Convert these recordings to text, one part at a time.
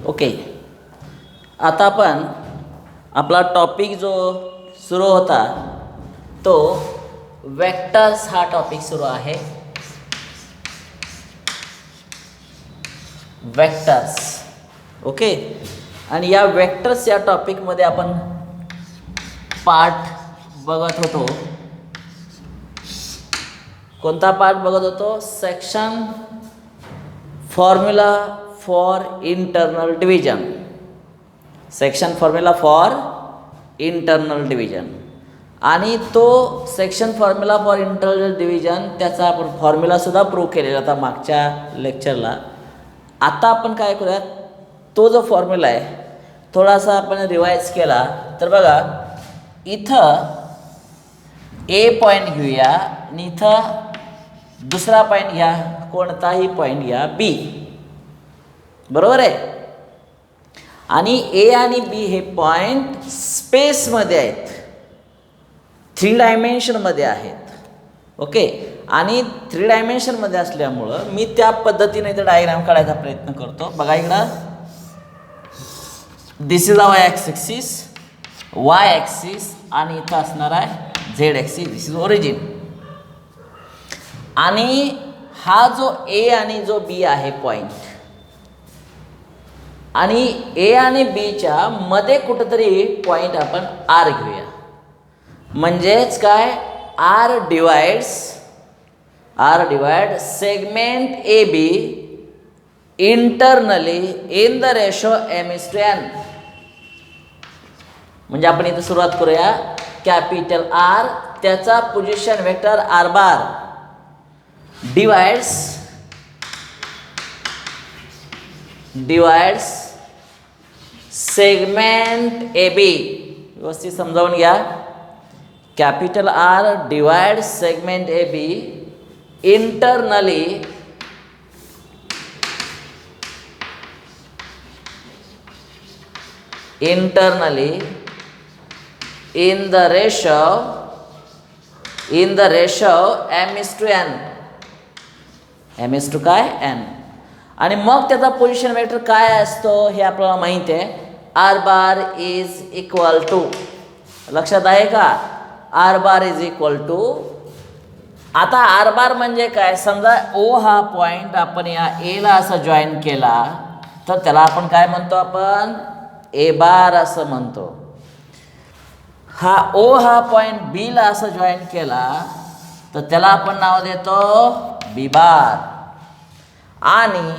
Okay, आता आपण आपला टॉपिक जो सुरू होता तो वेक्टर्स हा टॉपिक सुरू आहे. वेक्टर्स. ओके, आणि या वेक्टर्स या टॉपिकमध्ये आपण पार्ट बघत होतो. कोणता पार्ट बघत होतो? Section formula for internal division. Section formula for internal division. आणि तो section formula for internal division त्याचा आपण फॉर्म्युलासुद्धा प्रूव्ह केलेला होता मागच्या लेक्चरला. आता आपण काय करूयात, तो जो फॉर्म्युला आहे थोडासा आपण रिवाईज केला तर बघा, इथं ए पॉईंट घेऊया आणि इथं दुसरा पॉईंट घ्या, कोणताही पॉईंट घ्या बी. बरोबर आहे. आणि ए आणि बी हे पॉईंट स्पेसमध्ये आहेत, 3 डायमेन्शनमध्ये आहेत. ओके, आणि 3 डायमेन्शनमध्ये असल्यामुळं मी त्या पद्धतीने इथं डायग्राम काढायचा प्रयत्न करतो. बघा इकडं, this is our X axis, Y axis, आणि इथं असणार आहे Z axis. This is origin. आणि हा जो ए आणि जो बी आहे पॉईंट, आणि ए आणि बीच्या मध्ये कुठंतरी पॉईंट आपण आर घेऊया. म्हणजेच काय, r divide segment A B internally in the ratio m:n. म्हणजे आपण इथं सुरुवात करूया. कॅपिटल आर त्याचा position vector r bar divides segment A B. व्यवस्थित समजावून घ्या. Capital R divides segment A B internally in the ratio m:n. m:2 काय n. आणि मग त्याचा पोझिशन वेक्टर काय असतो हे आपल्याला माहित आहे. R bar is equal to, लक्षात आहे का, r bar is equal to. आता आर बार म्हणजे काय, समजा ओ हा पॉइंट आपण या ए ला असं जॉईन केला तर त्याला आपण काय म्हणतो, आपण ए बार असं म्हणतो. हा ओ हा पॉइंट बी ला असं जॉईन केला तर त्याला आपण नाव देतो बी बार. आणि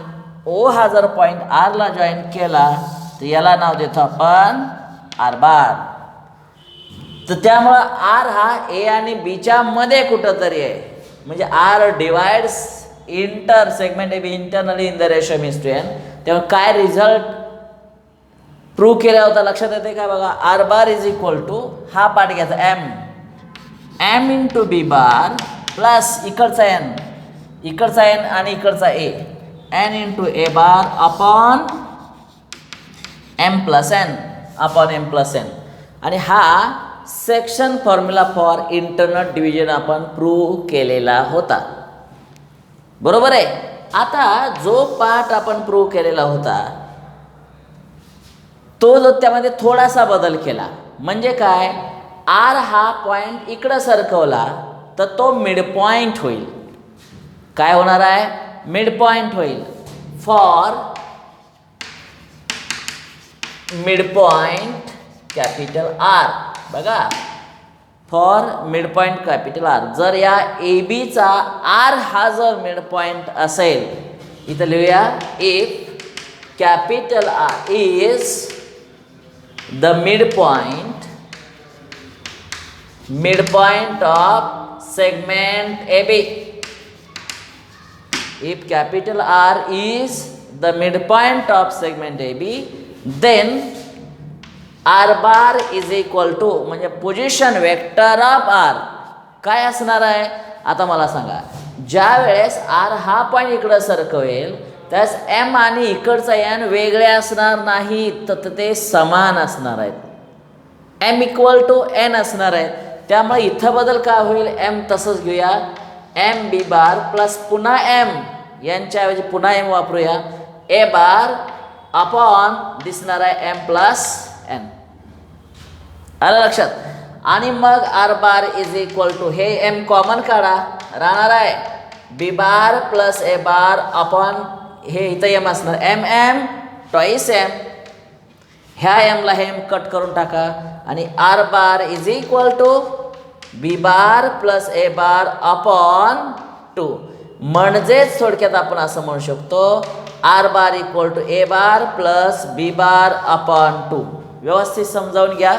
ओ हा जर पॉइंट आर ला जॉईन केला तर याला नाव देतो आपण आर बार. तर त्यामुळं आर हा ए आणि बीच्या मध्ये कुठंतरी आहे. म्हणजे r divides inter segment A B internally in the ratio m:n. तेव्हा काय रिझल्ट प्रूव्ह केला होता लक्षात येते का? बघा, R bar is equal to, हा पार्ट घ्यायचा M into B bar plus इकडचा एन आणि इकडचा A, N into A bar upon M plus N. आणि हा section formula for internal division आपण प्रूव्ह केलेला होता. बरोबर आहे. आता जो पार्ट आपण प्रूव्ह केलेला होता तो जो त्यामध्ये थोडासा बदल केला. म्हणजे काय, आर हा पॉइंट इकडं सरकवला तर तो मिड पॉइंट होईल. काय होणार आहे, मिड पॉइंट होईल. For mid point capital R. बघा, for mid point capital R. जर या ए बीचा आर हा जर मिड पॉइंट असेल, इथं लिहूया, if capital R is the midpoint of segment AB. If capital R is the midpoint of segment AB, then R bar is equal to, म्हणजे position vector of R काय असणार आहे. आता मला सांगा, ज्या वेळेस R हा पॉईंट इकडं सरकवेल त्यास एम आणि इकडचा एन वेगळे असणार नाहीत, तर ते समान असणार आहेत. एम इक्वल टू एन असणार आहेत. त्यामुळे इथं बदल काय होईल, एम तसंच घेऊया, एम बी बार प्लस पुन्हा एम, यांच्याऐवजी पुन्हा एम वापरूया, ए बार अपॉन दिसणार आहे एम प्लस एन. आलं लक्षात. आणि मग r bar is equal to हे एम कॉमन काढा, राहणार आहे बी bar plus a bar upon हे इथं एम असणार एम एम ट्वाईस एम. ह्या एमला हे एम कट करून टाका आणि R bar is equal to b bar plus a bar upon 2. म्हणजेच थोडक्यात आपण असं म्हणू शकतो r bar equal to A bar plus B bar upon 2. व्यवस्थित समजावून घ्या,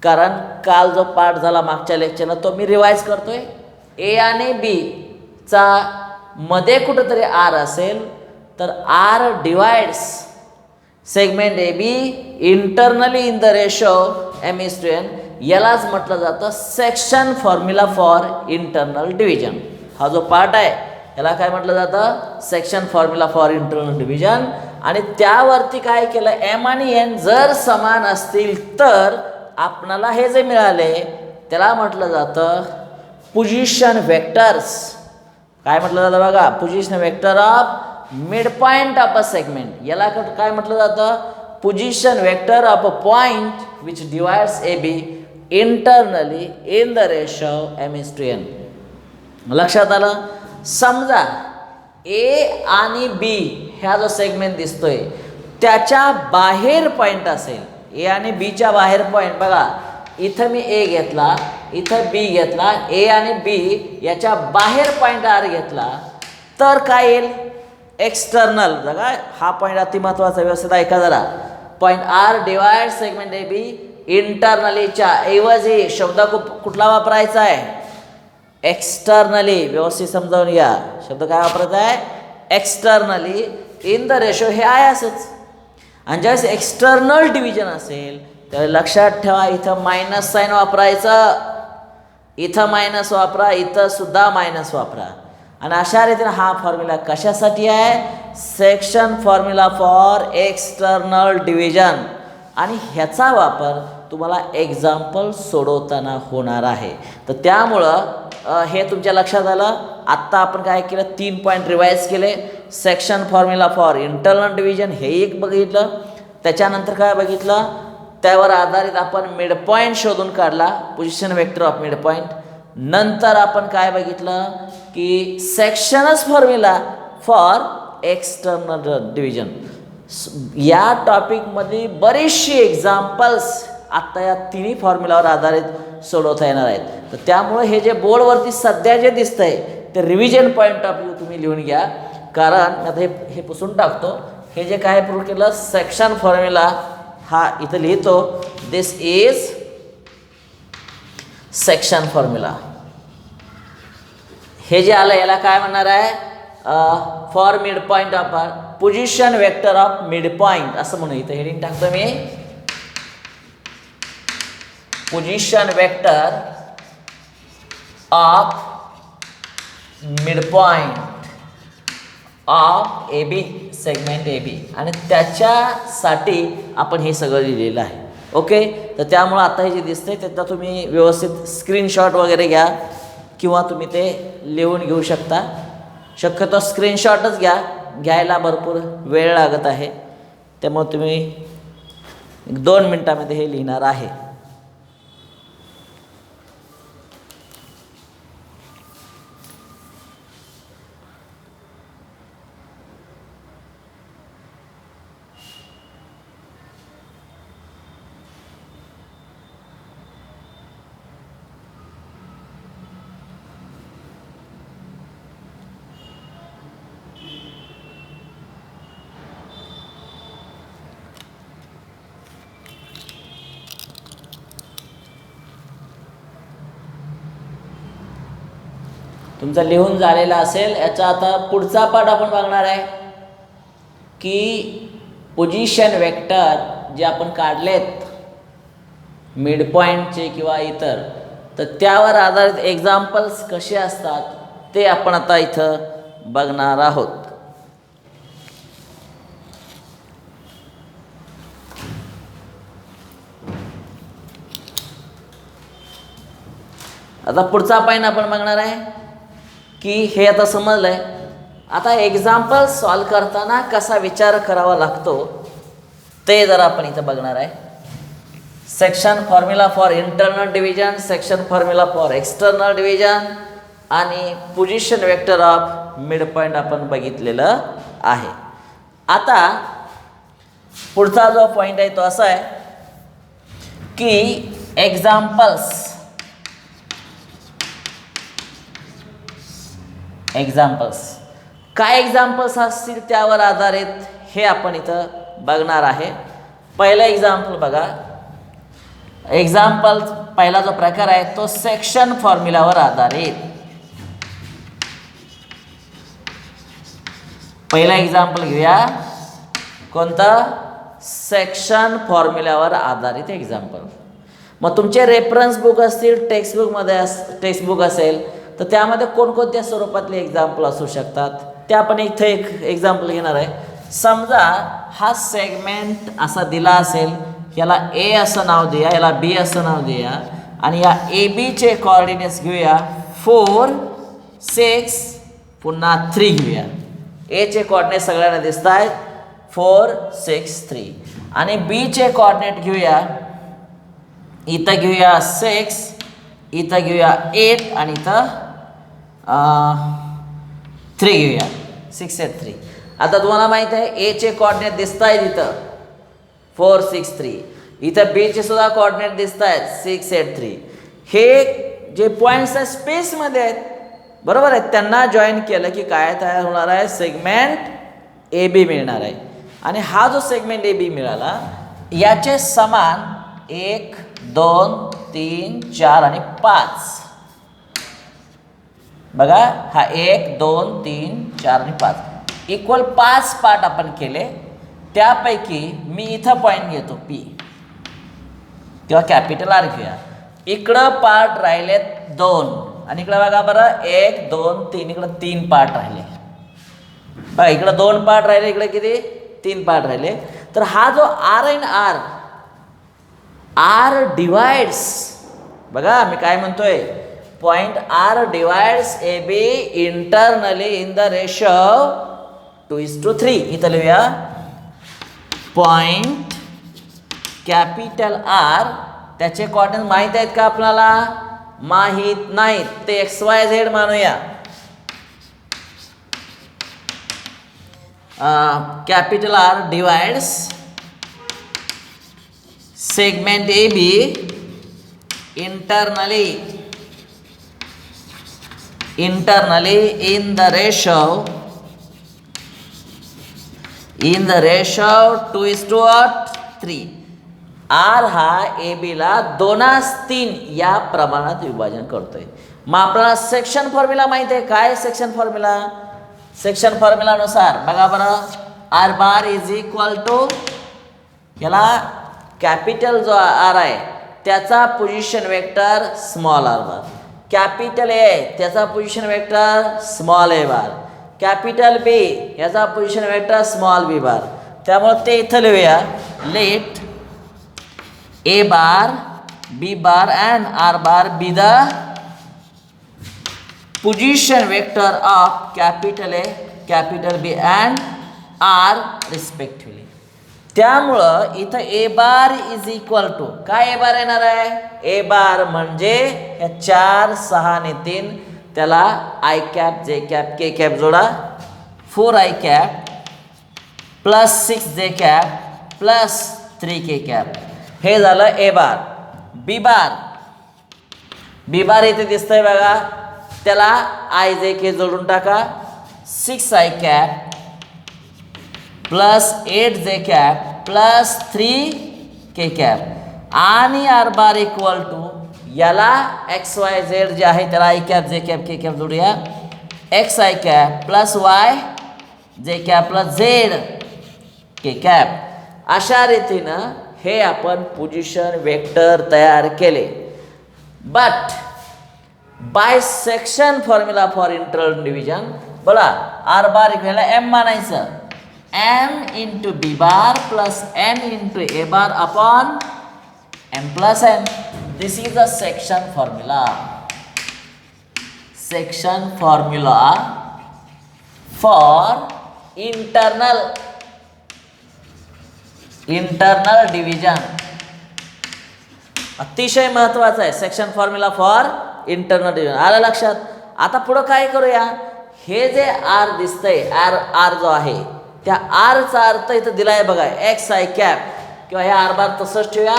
कारण काल जो पाठ झाला मागच्या लेक्चरला तो मी रिवाईज करतोय. ए आणि बी चा मध्ये कुठंतरी आर असेल तर r divides segment A B internally in the ratio m is to n. यालाच म्हटलं जातं section formula for internal division. हा जो पार्ट आहे याला काय म्हटलं जातं, section formula for internal division. आणि त्यावरती काय केलं, एम आणि एन जर समान असतील तर आपणाला हे जे मिळाले त्याला म्हटलं जातं पोझिशन वेक्टर्स. काय म्हटलं जातं बघा, position vector of mid point of a segment. याला काय म्हटलं जातं, position vector of a point which divides A B internally in the ratio m is to n. लक्षात आलं. समजा ए आणि बी ह्या जो सेगमेंट दिसतोय त्याच्या बाहेर पॉइंट असेल, ए आणि बीच्या बाहेर पॉइंट बघा, इथं मी ए घेतला, इथं बी घेतला, ए आणि बी याच्या बाहेर पॉइंट आर घेतला तर काय येईल, एक्सटर्नल. बघा हा पॉइंट अति महत्वाचा, व्यवस्थित ऐका जरा. Point R divide segment A B इंटरनलीच्या ऐवजी शब्द कुठला वापरायचा आहे, एक्सटर्नली. व्यवस्थित समजावून घ्या, शब्द काय वापरायचा आहे, एक्सटर्नली इन द रेशो. हे आहे असंच. आणि ज्यावेळेस एक्सटर्नल डिव्हिजन असेल त्यावेळेस लक्षात ठेवा इथं मायनस साईन वापरायचं, इथं मायनस वापरा, इथं सुद्धा मायनस वापरा. आणि अशा रीतीने हा फॉर्म्युला कशासाठी आहे, section formula for external division. आणि ह्याचा वापर तुम्हाला एक्झाम्पल सोडवताना होणार आहे. तर त्यामुळं हे तुमच्या लक्षात आलं. आत्ता आपण काय केलं, 3 पॉईंट रिवाईज केले. Section formula for internal division हे एक बघितलं. त्याच्यानंतर काय बघितलं, त्यावर आधारित आपण मिड पॉईंट शोधून काढला, position vector of mid point. नंतर आपण काय बघितलं की सेक्शनच फॉर्म्युला फॉर एक्सटर्नल डिव्हिजन. या टॉपिकमध्ये बरीचशी एक्झाम्पल्स आत्ता या तिन्ही फॉर्म्युलावर आधारित सोडवता येणार आहेत. तर त्यामुळे हे जे बोर्डवरती सध्या जे दिसतंय ते रिव्हिजन पॉईंट ऑफ व्ह्यू तुम्ही लिहून घ्या. कारण आता हे पुसून टाकतो. हे जे काय प्रूव्ह केलं, सेक्शन फॉर्म्युला हा इथं लिहितो, दिस इज सेक्शन फॉर्म्युला. हे जे आलं याला काय म्हणणार आहे, for mid point of position vector of mid point असं म्हणून इथं हेडिंग टाकतो मी, position vector of mid point of A B, segment A B. आणि त्याच्यासाठी आपण हे सगळं लिहिलेलं आहे. ओके. तर त्यामुळं आता हे जे दिसतंय त्याचा तुम्ही व्यवस्थित स्क्रीनशॉट वगैरे घ्या किंवा तुम्ही ते लिहून घेऊ शकता. शक्यतो स्क्रीनशॉटच घ्यायला भरपूर वेळ लागत आहे. त्यामुळे तुम्ही 2 मिनटामध्ये हे लिहिणार आहे. तुमचा लिहून झालेला असेल. याचा आता पुढचा पाठ आपण बघणार आहे की पोझिशन वेक्टर जे आपण काढलेत मिड पॉईंटचे किंवा इतर, तर त्यावर आधारित एक्झाम्पल्स कसे असतात ते आपण आता इथं बघणार आहोत. आता पुढचा पॉईंट आपण बघणार आहे की हे आता समजलंय आता एक्झाम्पल सॉल्व करताना कसा विचार करावा लागतो ते जरा आपण इथं बघणार आहे. Section formula for internal division, section formula for external division आणि position vector of mid point आपण बघितलेलं आहे. आता पुढचा जो पॉईंट आहे तो असा आहे की एक्झाम्पल्स काय एक्झाम्पल्स असतील त्यावर आधारित हे आपण इथं बघणार आहे. पहिला एक्झाम्पल बघा. एक्झाम्पल पहिला जो प्रकार आहे तो सेक्शन फॉर्म्युलावर आधारित. पहिला एक्झाम्पल घेऊया. कोणता? सेक्शन फॉर्म्युलावर आधारित एक्झाम्पल. मग तुमचे रेफरन्स बुक असतील, टेक्स्टबुक असेल तर त्यामध्ये कोणकोणत्या स्वरूपातले एक्झाम्पल असू शकतात ते आपण इथे एक एक्झाम्पल घेणार आहे. समजा हा सेगमेंट असा दिला असेल, याला ए असं नाव देऊया, याला बी असं नाव देऊया आणि या ए बीचे कॉर्डिनेट्स घेऊया 4, 6 पुन्हा 3 घेऊया. एचे कॉर्डिनेट सगळ्यांना दिसत आहेत 4, 6, 3 आणि बीचे कॉर्डिनेट घेऊया. इथं घेऊया 6, इथं घेऊया 8 आणि इथं 3 घेऊया 6, 8, 3. आता तुम्हाला माहित आहे एचे कॉर्डिनेट दिसत आहेत इथं 4, 6, 3. इथं बीचे सुद्धा कॉर्डिनेट दिसत आहेत 6, 8, 3. हे जे पॉईंट्स आहेत स्पेसमध्ये आहेत, बरोबर आहे. त्यांना जॉईन केलं की काय तयार होणार आहे? सेगमेंट ए बी मिळणार आहे. आणि हा जो सेगमेंट ए बी मिळाला याचे समान 1, 2, 3, 4 आणि 5. बघा हा 1, 2, 3, 4 आणि 5 इक्वल 5 पार्ट आपण केले. त्यापैकी मी इथं पॉईंट घेतो पी किंवा कॅपिटल आर घेऊया. इकडं पार्ट राहिलेत 2 आणि इकडं बघा बरं 1, 2, 3 इकडं 3 पार्ट राहिले. बघा इकडं 2 पार्ट राहिले, इकडे किती? 3 पार्ट राहिले. तर हा जो आर आहे ना, आर डिवाइड्स, बघा मी काय म्हणतोय, point r divides A B internally in the ratio 2:3. इथं लिहूया पॉइंट कॅपिटल आर. त्याचे कॉर्डिनेट माहीत आहेत का आपल्याला? माहीत नाहीत. ते XYZ मानूया. Capital R divides segment A B internally in the ratio 2:3. R हा ए बीला 2:3 या प्रमाणात विभाजन करतोय. मग आपल्याला सेक्शन फॉर्म्युला माहिती आहे. काय सेक्शन फॉर्म्युला? सेक्शन फॉर्म्युलानुसार बघा बरं, R bar is equal to, याला कॅपिटल जो आर आहे त्याचा position vector small r bar, capital A त्याचा position vector small a bar, capital B याचा position vector small b bar. त्यामुळे ते इथं लिहूया. Let a bar, b bar and r bar be the position vector of capital A, capital B and R respectively. त्यामुळं इथं a bar is equal to काय? A बार येणार आहे. ए बार म्हणजे या 4, 6 आणि 3 त्याला I cap, J cap, K cap जोडा. 4 आय कॅप प्लस 6 जे कॅप प्लस 3 के कॅप. हे झालं ए बार. बी बार, बी बार इथे दिसतंय बघा, त्याला आय जे के जोडून टाका. 6 आय कॅप प्लस 8 जे कॅप प्लस 3 के कॅप आणि आर बार इक्वल टू याला XYZ जे आहे त्याला I cap, J cap, K cap जोडूया. X I cap plus Y J cap plus Z K cap. अशा रीतीनं हे आपण पोझिशन वेक्टर तयार केले. But by section formula for internal division बोला, आर बार इक्वल एम मानायचं. m into b bar plus n into a bar upon m plus n. This is the section formula. Section formula for internal division. अतिशय महत्वाचं आहे section formula for internal division. आलं लक्षात. आता पुढं काय करूया, हे जे आर दिसतंय आर जो आहे त्या आरचा अर्थ इथं दिलाय बघा एक्स आय कॅप किंवा हे आर बार तसंच ठेवूया.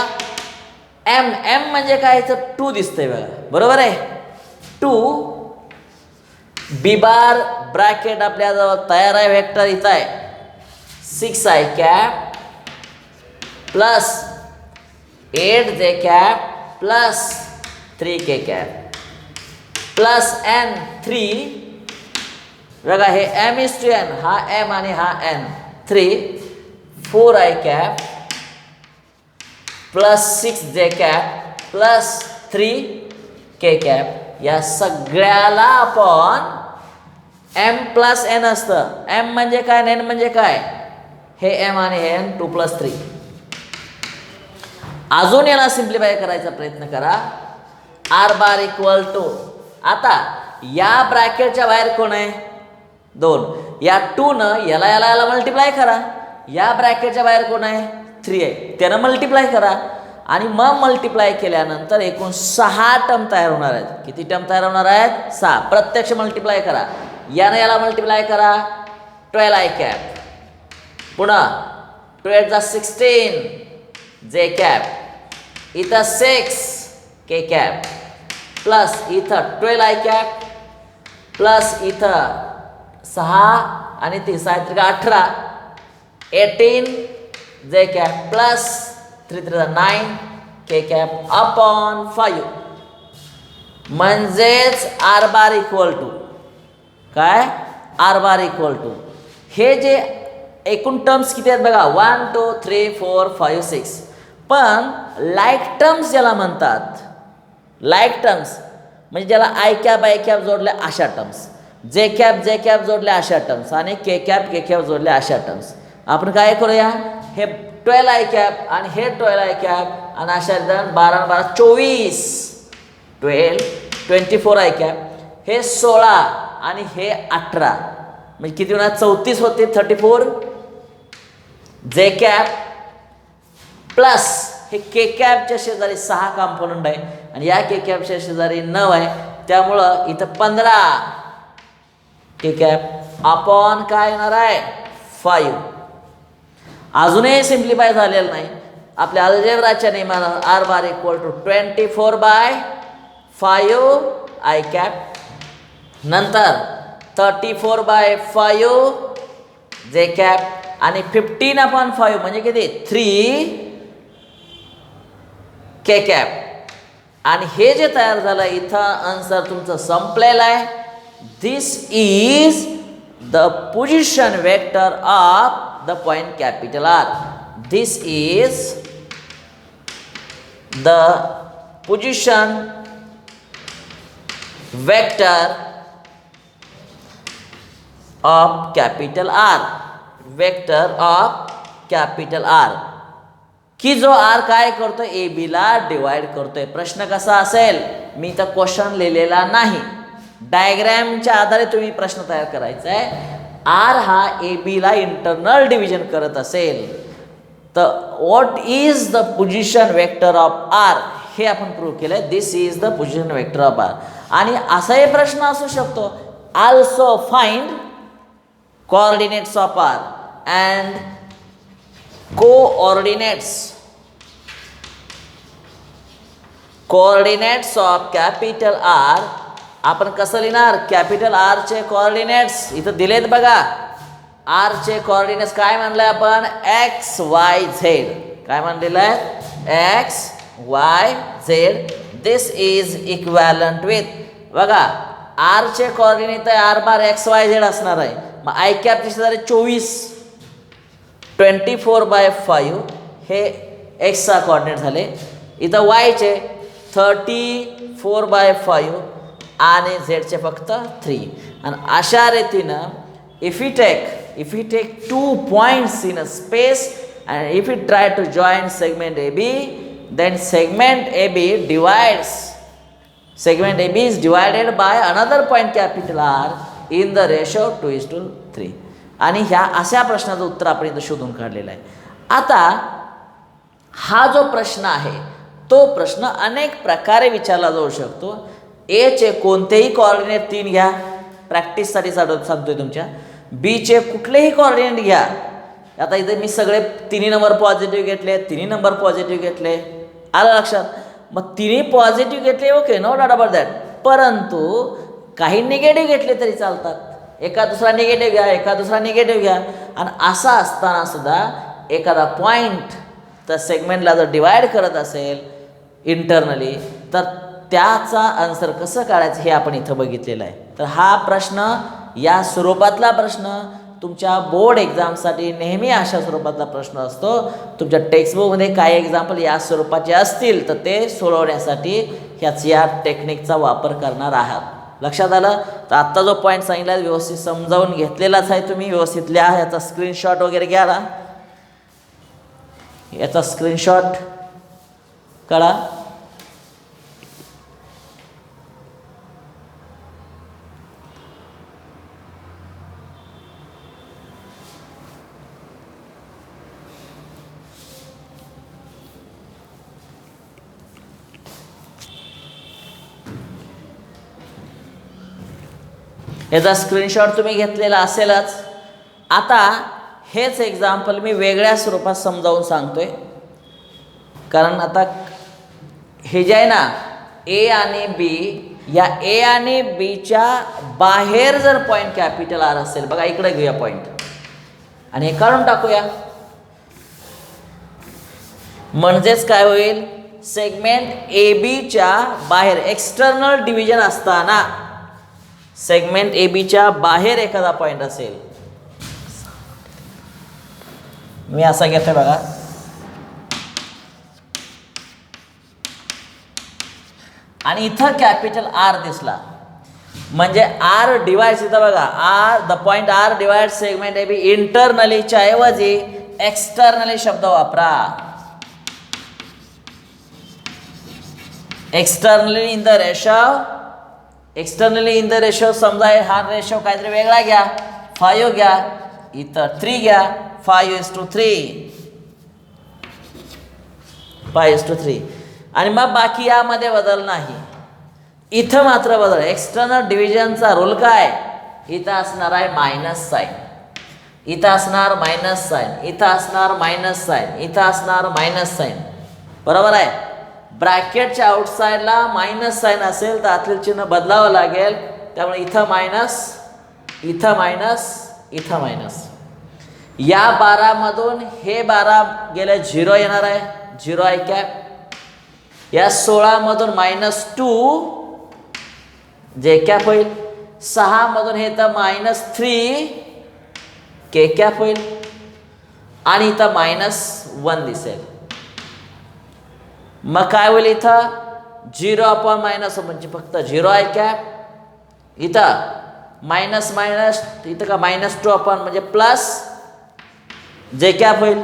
एम म्हणजे काय, इथं 2 दिसतंय बघा, बरोबर आहे. 2 बी बार ब्रॅकेट आपल्याजवळ तयार आहे, वेक्टर इथं आहे 6 आय कॅप प्लस 8 जे कॅप प्लस 3 के कॅप प्लस एन 3 बघा, हे एम इज टू एन, हा एम आणि हा एन 3 4 आय कॅप प्लस 6 जे कॅप प्लस 3 के कॅप. या सगळ्याला आपण एम प्लस एन असतं. एम म्हणजे काय, एन म्हणजे काय, हे एम आणि हे एन 2 + 3. अजून याला सिम्प्लिफाय करायचा प्रयत्न करा. आर बार इक्वल टू, आता या ब्रॅकेटच्या बाहेर कोण आहे 2, या 2 न याला मल्टिप्लाय करा. या ब्रॅकेटच्या बाहेर कोण आहे 3 आहे, त्यानं मल्टिप्लाय करा आणि मग मल्टिप्लाय केल्यानंतर एकूण 6 टर्म तयार होणार आहेत. किती टर्म तयार होणार आहेत 6. प्रत्यक्ष मल्टिप्लाय करा. याला मल्टिप्लाय करा 12 आय कॅप, पुन्हा 12 + 16 जे कॅप, इथं 6 के कॅप प्लस इथं 12 आय कॅप प्लस इथं 6 आणि 3 6 18 18 जे कॅप प्लस 3 3 9 के कॅप अपॉन 5. म्हणजेच आर बार इक्वल टू काय, आर बार इक्वल टू हे जे एकूण टर्म्स किती आहेत बघा 1 2 3 4 5 6. पण लाईक टर्म्स ज्याला म्हणतात, लाईक टर्म्स म्हणजे ज्याला आय कॅप जोडल्या अशा टर्म्स, जे कॅप जोडल्या अशा टर्म्स आणि के कॅप जोडल्या अशा टर्म्स. आपण काय करूया, हे 12 आय कॅप आणि हे 12 आय कॅप आणि अशा 12 12 24 24 आय कॅप, हे 16 आणि हे 18 म्हणजे किती होणार 34 होते 34 जे कॅप प्लस हे के कॅपच्या शेजारी 6 कॉम्पोनंट आहे आणि या के कॅपच्या शेजारी 9 आहे, त्यामुळं इथं 15 के कॅप अपॉन काय येणार आहे 5. अजूनही सिम्प्लिफाय झालेलं नाही. आपल्या अल्जेब्राच्या नियमानं r bar equal to 24/5 i cap, नंतर 34/5 जे कॅप आणि 15/5 म्हणजे किती 3 के कॅप. आणि हे जे तयार झालं इथं आन्सर तुमचं संपलेलं आहे. This is the position vector of the point capital R. This is the position vector of capital R, vector of capital R की जो आर काय करतोय ए बी ला डिवाइड करतोय. प्रश्न कसा असेल मी तर क्वेश्चन लिहिलेला नाही, डायग्रॅमच्या आधारे तुम्ही प्रश्न तयार करायचा आहे. आर हा ए बी ला इंटरनल डिव्हिजन करत असेल तर what is the position vector of R हे आपण प्रूव्ह केलंय. This is the position vector of R. आणि असाही प्रश्न असू शकतो also find coordinates of R and coordinates of capital R. आपण कसं लिहिणार, कॅपिटल आर चे कोऑर्डिनेट्स इथं दिलेत बघा. आर चे कोऑर्डिनेट्स काय म्हणलंय आपण एक्स वाय झेड. काय म्हणलेलं आहे x y z. This is equivalent with बघा आर चे कोऑर्डिनेट आहे R bar x y z असणार आहे. मग आय कॅप शेजारी 24/5 हे एक्सचा कोऑर्डिनेट झाले. इथं वायचे 34/5 आणि झेडचे फक्त 3. आणि अशा रीतीनं if you take 2 points in a space and if you try to join segment AB, then segment AB is divided by another point capital R in the ratio 2:1. 3. आणि ह्या अशा प्रश्नाचं उत्तर आपण इथं शोधून काढलेलं आहे. आता हा जो प्रश्न आहे तो प्रश्न अनेक प्रकारे विचारला जाऊ शकतो. एचे कोणतेही कॉर्डिनेट 3 घ्या, प्रॅक्टिससाठी सांगतोय तुमच्या. बीचे कुठलेही कॉर्डिनेट घ्या. आता इथे मी सगळे तिन्ही नंबर पॉझिटिव्ह घेतले, तिन्ही नंबर पॉझिटिव्ह घेतले, आलं लक्षात. मग तिन्ही पॉझिटिव्ह घेतले, okay, no doubt about that. परंतु काही निगेटिव्ह घेतले तरी चालतात. एका दुसरा निगेटिव्ह घ्या, एका दुसरा निगेटिव्ह घ्या. आणि असं असताना सुद्धा एखादा पॉईंट तर सेगमेंटला जर डिवाईड करत असेल इंटरनली, तर त्याचा आन्सर कसं काढायचं हे आपण इथं बघितलेलं आहे. तर हा प्रश्न, या स्वरूपातला प्रश्न तुमच्या बोर्ड एक्झामसाठी नेहमी अशा स्वरूपातला प्रश्न असतो. तुमच्या टेक्स्टबुकमध्ये काही एक्झाम्पल या स्वरूपाचे असतील तर ते सोडवण्यासाठी या टेक्निकचा वापर करणार आहात. लक्षात आलं. तर आत्ता जो पॉईंट सांगितला व्यवस्थित समजावून घेतलेलाच आहे तुम्ही. व्यवस्थित लिहा, याचा स्क्रीनशॉट वगैरे घ्या ना, याचा स्क्रीनशॉट काढा. याचा स्क्रीनशॉट तुम्ही घेतलेला असेलच. आता हेच एक्झाम्पल मी वेगळ्या स्वरूपात समजावून सांगतोय, कारण आता हे जे आहे ना ए आणि बी, या ए आणि बीच्या बाहेर जर पॉईंट कॅपिटल आर असेल, बघा इकडे घेऊया पॉईंट आणि हे काढून टाकूया. म्हणजेच काय होईल, सेगमेंट ए बीच्या बाहेर एक्सटर्नल डिव्हिजन असताना सेगमेंट ए बीच्या बाहेर एखादा पॉईंट असेल, मी असा घेतोय बघा, आणि इथं कॅपिटल आर दिसला, म्हणजे आर डिवाइड्स, इथं बघा R, the point R divide segment A B इंटरनलीच्या ऐवजी एक्सटर्नली शब्द वापरा. Externally in the ratio, externally in the ratio, समजा हा रेशो काहीतरी वेगळा घ्या, 5 घ्या, इथं 3 घ्या, 5:3, 5:3. आणि मग बाकी यामध्ये बदल नाही. इथं मात्र बदल. एक्सटर्नल डिव्हिजनचा रूल काय, इथं असणार आहे मायनस साईन, इथं असणार मायनस साईन, इथं असणार मायनस साईन, इथं असणार मायनस साईन, बरोबर आहे. ब्रॅकेटच्या आउटसाईडला मायनस साईन असेल तर आतलं चिन्ह बदलावं लागेल. त्यामुळे इथं मायनस, इथं मायनस, इथं मायनस. या 12 मधून हे 12 गेले 0 येणार आहे, 0 आहे कॅप. या 16 मधून -2 जे कॅप होईल. 6 मधून हे तर -3 के कॅप होईल. आणि इथं -1 दिसेल. मग काय होईल, इथं 0/- म्हणजे फक्त 0 आहे कॅप. इथं मायनस मायनस, इथं का -2 म्हणजे प्लस जे कॅप होईल.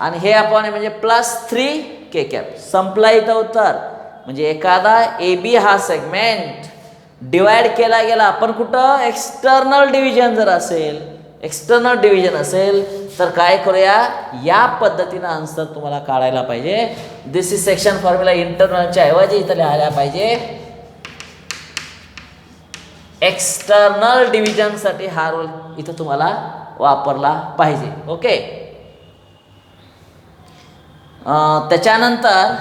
आणि हे आपण म्हणजे +3 के कॅप. संपला इथं उत्तर. म्हणजे एखादा ए बी हा सेगमेंट डिवाइड केला गेला, आपण कुठं एक्सटर्नल डिव्हिजन जर असेल, एक्सटर्नल डिव्हिजन असेल तर काय करूया, या पद्धतीनं आन्सर तुम्हाला काढायला पाहिजे. दिस इज सेक्शन फॉर्म्युला. इंटरनलच्या ऐवजी इथं लिहायला पाहिजे एक्सटर्नल डिव्हिजनसाठी हा रूल इथं तुम्हाला वापरला पाहिजे. ओके. त्याच्यानंतर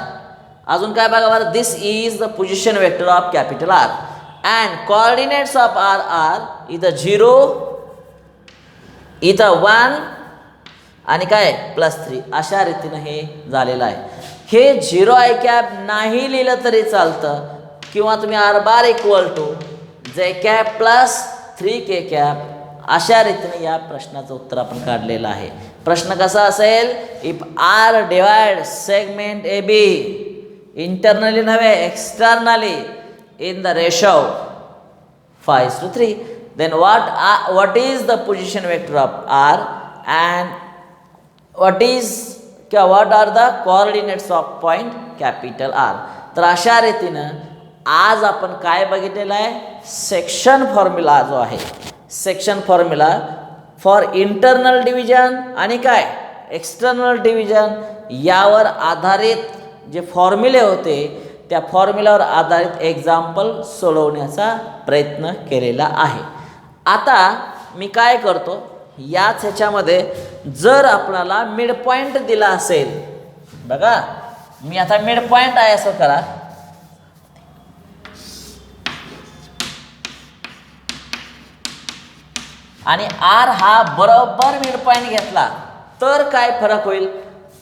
अजून काय बघा बरं, this is the position vector of capital R and coordinates of R R इथं 0, इथं 1 आणि काय +3. अशा रीतीनं हे झालेलं आहे. हे 0 आय कॅप नाही लिहिलं तरी चालतं, किंवा तुम्ही आर बार = जे कॅप +3 के कॅप, अशा रीतीने या प्रश्नाचं उत्तर आपण काढलेलं आहे. प्रश्न कसा असेल, if R divide segment A B internally नव्हे externally in the ratio 5:3, then what is the position vector of R and what are the coordinates of point capital R. तर अशा रीतीनं आज आपण काय बघितलेलं आहे, सेक्शन फॉर्म्युला जो आहे, section formula for internal division आणि काय एक्सटर्नल डिव्हिजन यावर आधारित जे फॉर्म्युले होते त्या फॉर्म्युल्यावर आधारित एक्झाम्पल सोडवण्याचा प्रयत्न केलेला आहे. आता मी काय करतो, याच ह्याच्यामध्ये जर आपल्याला मिड पॉईंट दिला असेल, बघा मी आता मिड पॉईंट आहे असं करा, आणि आर हा बरोबर मिड पॉईंट घेतला तर काय फरक होईल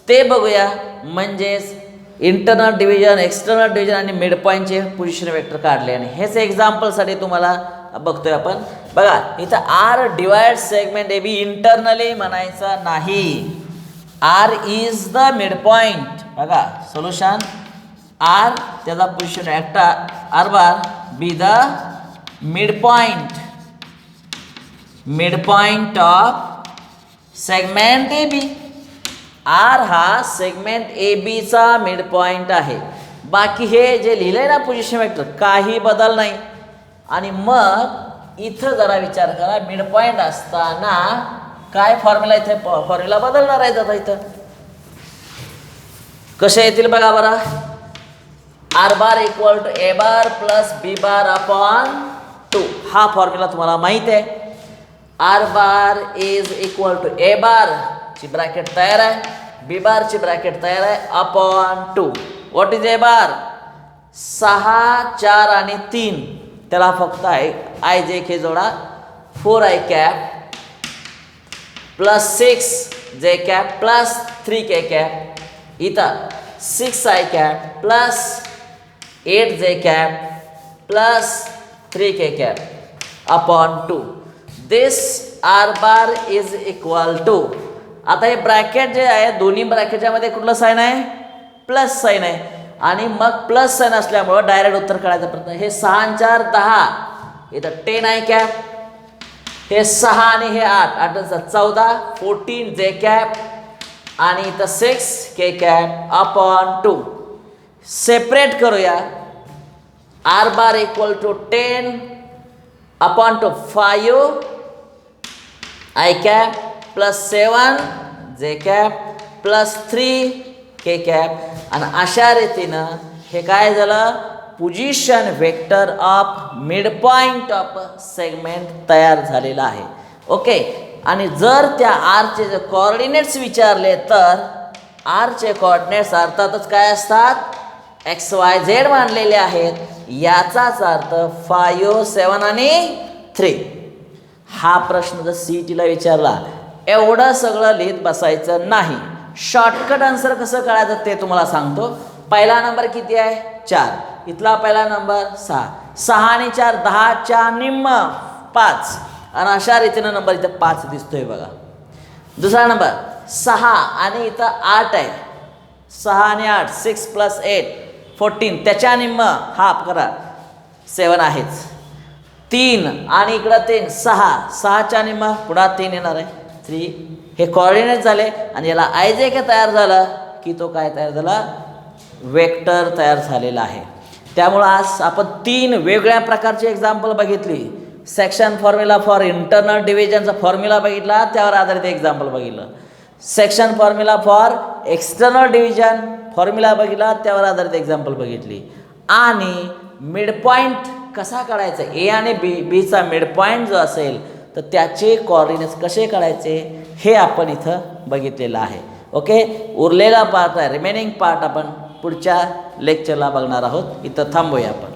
ते बघूया. म्हणजेच इंटरनल डिव्हिजन, एक्सटर्नल डिव्हिजन आणि मिड पॉईंटचे पोझिशन वेक्टर काढले आणि हेच एक्झाम्पलसाठी तुम्हाला बघतोय आपण. बघा इथं r divide segment A B internally म्हणायचं नाही, r is the mid point. बघा सोल्युशन आर त्याचा position vector r bar be the mid point of segment A B. R हा सेगमेंट ए बीचा मिड पॉईंट आहे. बाकी हे जे लिहिलंय ना पोझिशन वेक्टर काही बदल नाही. आणि मग इथं जरा विचार करा, मिड पॉईंट असताना काय फॉर्म्युला, इथे फॉर्म्युला बदलणार आहे. आता इथं कसे येतील बघा बरं. R bar equal to A bar plus B bar upon 2 हा फॉर्म्युला तुम्हाला माहित आहे. R bar is equal to A bar ची ब्रॅकेट तयार आहे, बी बार ची ब्रॅकेट तयार आहे अपॉन 2. व्हॉट इज ए बार? 6, 4 आणि 3 त्याला फक्त आय जे के जोडा. 4i cap plus 6j cap plus 3k cap. इथं 6i cap plus 8j cap plus 3k cap upon 2. This r bar is equal to, आता हे ब्रॅकेट जे आहे दोन्ही ब्रॅकेटच्या मध्ये कुठलं साईन आहे? प्लस साईन आहे. आणि मग प्लस साईन असल्यामुळं डायरेक्ट उत्तर काढायचा प्रयत्न. हे 6 आणि 4 10, इथं 10i कॅप, हे 6 आणि हे 8, 8 14 14j कॅप आणि इथं 6k कॅप अपॉन 2. सेपरेट करूया. R bar equal to 10 upon two 5i cap plus 7j cap plus 3k cap. आणि अशा रीतीनं हे काय झालं, position vector of mid point of segment तयार झालेला आहे. ओके. आणि जर त्या आरचे जे कोऑर्डिनेट्स विचारले तर आरचे कोऑर्डिनेट्स अर्थातच काय असतात, XYZ मानलेले आहेत. याचाच अर्थ 5, 7 आणि 3. हा प्रश्न जर CETला विचारला एवढं सगळं लिहित बसायचं नाही. शॉर्टकट आन्सर कसं करायचं ते तुम्हाला सांगतो. पहिला नंबर किती आहे? 4. इथला पहिला नंबर 6. 6 आणि 4 10 च्या निम्म 5. आणि अशा रीतीनं नंबर इथं 5 दिसतोय बघा. दुसरा नंबर 6 आणि इथं 8 आहे. 6 आणि 8 6 प्लस 8 14, त्याच्या निम्म हाफ करा 7 आहेच. 3 आणि इकडं 3 6, 6च्या निम्म पुढा 3 येणार आहे 3. हे कोऑर्डिनेट झाले आणि याला IJ तयार झालं की तो काय तयार झाला, वेक्टर तयार झालेला आहे. त्यामुळं आज आपण 3 वेगळ्या प्रकारची एक्झाम्पल बघितली. सेक्शन फॉर्म्युला फॉर इंटरनल डिव्हिजनचा फॉर्म्युला बघितला, त्यावर आधारित एक्झाम्पल बघितलं. Section formula for external division formula बघितला, त्यावर आधारित एक्झाम्पल बघितली. आणि मिड पॉईंट कसा काढायचा, ए आणि बीचा मिड पॉईंट जो असेल तर त्याचे कोऑर्डिनेट्स कसे काढायचे हे आपण इथं बघितलेलं आहे. ओके. उरलेला पार्ट आहे, रिमेनिंग पार्ट आपण पुढच्या लेक्चरला बघणार आहोत. इथं थांबूया आपण.